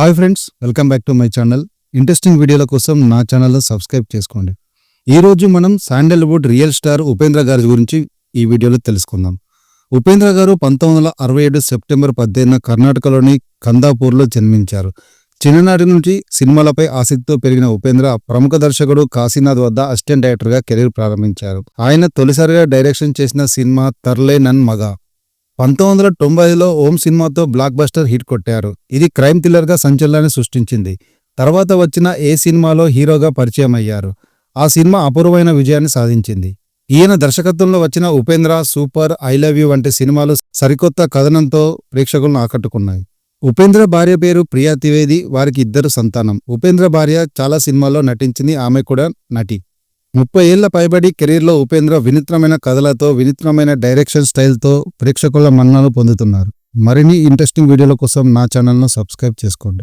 Hi friends, welcome back to my channel. Interesting వీడియోల కోసం నా ఛానల్ను సబ్స్క్రైబ్ చేసుకోండి. ఈరోజు మనం శాండల్వుడ్ రియల్ స్టార్ ఉపేంద్ర గారి గురించి ఈ వీడియోలో తెలుసుకుందాం. ఉపేంద్ర గారు 1967 సెప్టెంబర్ 18న కర్ణాటకలోని కందాపూర్లో జన్మించారు. చిన్ననాటి నుంచి సినిమాలపై ఆసక్తితో పెరిగిన ఉపేంద్ర ప్రముఖ దర్శకుడు కాశీనాథ్ వద్ద అసిస్టెంట్ డైరెక్టర్గా కెరీర్ ప్రారంభించారు. ఆయన తొలిసారిగా డైరెక్షన్ చేసిన సినిమా తర్లే నన్ మగా. 1995లో ఓం సినిమాతో బ్లాక్ బస్టర్ హిట్ కొట్టారు. ఇది క్రైమ్ థ్రిల్లర్గా సంచలనాన్ని సృష్టించింది. తర్వాత వచ్చిన ఏ సినిమాలో హీరోగా పరిచయం అయ్యారు. ఆ సినిమా అపూర్వమైన విజయాన్ని సాధించింది. ఈయన దర్శకత్వంలో వచ్చిన Upendra, super, I love you వంటి సినిమాలు సరికొత్త కథనంతో ప్రేక్షకులను ఆకట్టుకున్నాయి. ఉపేంద్ర భార్య పేరు ప్రియా త్రివేది. వారికి 2 సంతానం. ఉపేంద్ర భార్య చాలా సినిమాల్లో నటించింది. ఆమె కూడా నటి. 30 ఏళ్ల పైబడి కెరీర్లో ఉపేంద్ర వినూత్నమైన కథలతో, వినూత్నమైన డైరెక్షన్ స్టైల్తో ప్రేక్షకుల మన్ననలు పొందుతున్నారు. మరిన్ని ఇంట్రెస్టింగ్ వీడియోల కోసం నా ఛానల్ను సబ్స్క్రైబ్ చేసుకోండి.